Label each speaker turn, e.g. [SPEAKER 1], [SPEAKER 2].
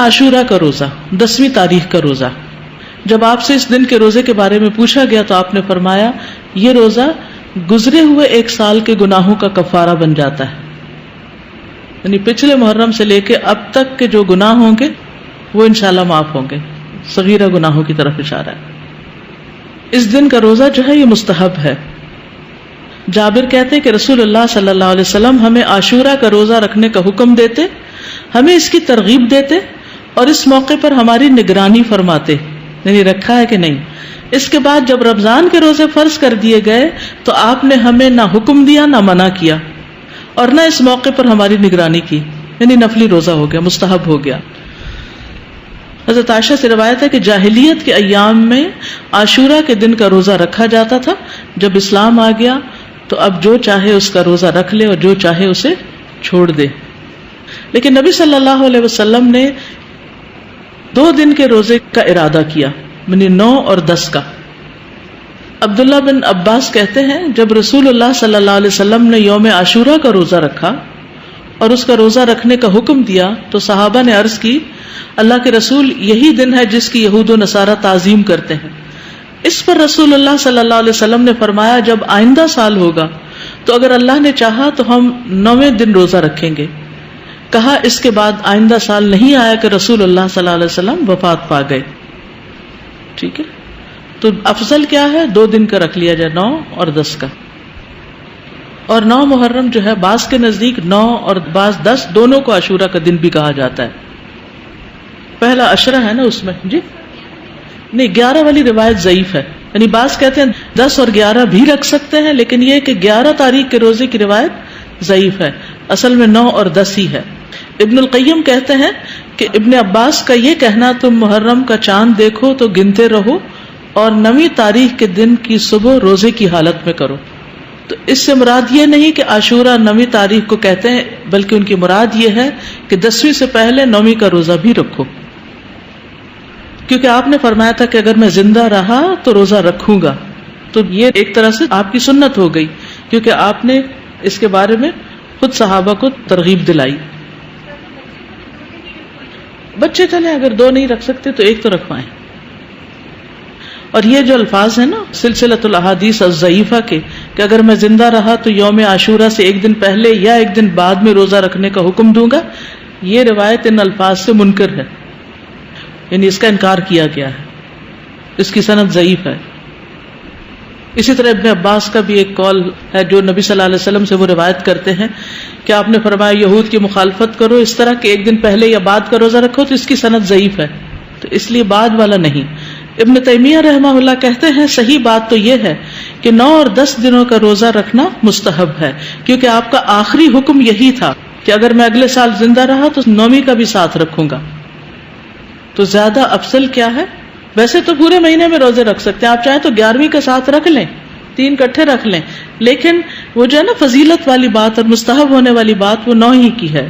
[SPEAKER 1] عاشورہ کا روزہ 10ویں تاریخ کا روزہ. جب آپ سے اس دن کے روزے کے بارے میں پوچھا گیا تو آپ نے فرمایا یہ روزہ گزرے ہوئے 1 سال کے گناہوں کا کفارہ بن جاتا ہے. یعنی پچھلے محرم سے لے کے اب تک کے جو گناہ ہوں گے وہ انشاءاللہ معاف ہوں گے. صغیرہ گناہوں کی طرف اشارہ ہے. اس دن کا روزہ جو ہے یہ مستحب ہے. جابر کہتے ہیں کہ رسول اللہ صلی اللہ علیہ وسلم ہمیں عاشورہ کا روزہ رکھنے کا حکم دیتے, ہمیں اس کی ترغیب دیتے اور اس موقع پر ہماری نگرانی فرماتے, یعنی رکھا ہے کہ نہیں. اس کے بعد جب رمضان کے روزے فرض کر دیے گئے تو آپ نے ہمیں نہ حکم دیا نہ منع کیا اور نہ اس موقع پر ہماری نگرانی کی, یعنی نفلی روزہ ہو گیا, مستحب ہو گیا. حضرت عائشہ سے روایت ہے کہ جاہلیت کے ایام میں عاشورہ کے دن کا روزہ رکھا جاتا تھا. جب اسلام آ گیا تو اب جو چاہے اس کا روزہ رکھ لے اور جو چاہے اسے چھوڑ دے. لیکن نبی صلی اللہ علیہ وسلم نے 2 دن کے روزے کا ارادہ کیا, یعنی 9 اور 10 کا. عبداللہ بن عباس کہتے ہیں جب رسول اللہ صلی اللہ علیہ وسلم نے یوم عاشورہ کا روزہ رکھا اور اس کا روزہ رکھنے کا حکم دیا تو صحابہ نے عرض کی اللہ کے رسول یہی دن ہے جس کی یہود و نصارہ تعظیم کرتے ہیں. اس پر رسول اللہ صلی اللہ علیہ وسلم نے فرمایا جب آئندہ سال ہوگا تو اگر اللہ نے چاہا تو ہم 9ویں دن روزہ رکھیں گے. کہا اس کے بعد آئندہ سال نہیں آیا کہ رسول اللہ صلی اللہ علیہ وسلم وفات پا گئے. ٹھیک ہے, تو افضل کیا ہے 2 دن کا رکھ لیا جائے, 9 اور 10 کا. اور 9 محرم جو ہے بعض کے نزدیک 9 اور بعض 10 دونوں کو عاشورہ کا دن بھی کہا جاتا ہے. پہلا عشرہ ہے نا اس میں, جی نہیں 11 والی روایت ضعیف ہے. یعنی بعض کہتے ہیں 10 اور 11 بھی رکھ سکتے ہیں, لیکن یہ کہ 11 تاریخ کے روزے کی روایت ضعیف ہے. اصل میں 9 اور 10 ہی ہے. ابن القیم کہتے ہیں کہ ابن عباس کا یہ کہنا تم محرم کا چاند دیکھو تو گنتے رہو اور 9ویں تاریخ کے دن کی صبح روزے کی حالت میں کرو. تو اس سے مراد یہ نہیں کہ عاشورہ 9ویں تاریخ کو کہتے ہیں, بلکہ ان کی مراد یہ ہے کہ 10ویں سے پہلے 9ویں کا روزہ بھی رکھو, کیونکہ آپ نے فرمایا تھا کہ اگر میں زندہ رہا تو روزہ رکھوں گا. تو یہ ایک طرح سے آپ کی سنت ہو گئی, کیونکہ آپ نے اس کے بارے میں خود صحابہ کو ترغیب دلائی. بچے چلیں اگر 2 نہیں رکھ سکتے تو 1 تو رکھوائیں. اور یہ جو الفاظ ہیں نا سلسلۃ الاحادیث الضعیفہ کے کہ اگر میں زندہ رہا تو یوم عاشورہ سے 1 دن پہلے یا 1 دن بعد میں روزہ رکھنے کا حکم دوں گا, یہ روایت ان الفاظ سے منکر ہے, یعنی اس کا انکار کیا گیا ہے, اس کی سند ضعیف ہے. اسی طرح ابن عباس کا بھی ایک قول ہے جو نبی صلی اللہ علیہ وسلم سے وہ روایت کرتے ہیں کہ آپ نے فرمایا یہود کی مخالفت کرو اس طرح کہ 1 دن پہلے یا بعد کا روزہ رکھو, تو اس کی سند ضعیف ہے, تو اس لیے بعد والا نہیں. ابن تیمیہ رحمہ اللہ کہتے ہیں صحیح بات تو یہ ہے کہ 9 اور 10 دنوں کا روزہ رکھنا مستحب ہے, کیونکہ آپ کا آخری حکم یہی تھا کہ اگر میں اگلے سال زندہ رہا تو 9ویں کا بھی ساتھ رکھوں گا. تو زیادہ افضل کیا ہے؟ ویسے تو پورے مہینے میں روزے رکھ سکتے ہیں, آپ چاہیں تو 11ویں کا ساتھ رکھ لیں, 3 اکٹھے رکھ لیں, لیکن وہ جو ہے نا فضیلت والی بات اور مستحب ہونے والی بات وہ 9 ہی کی ہے.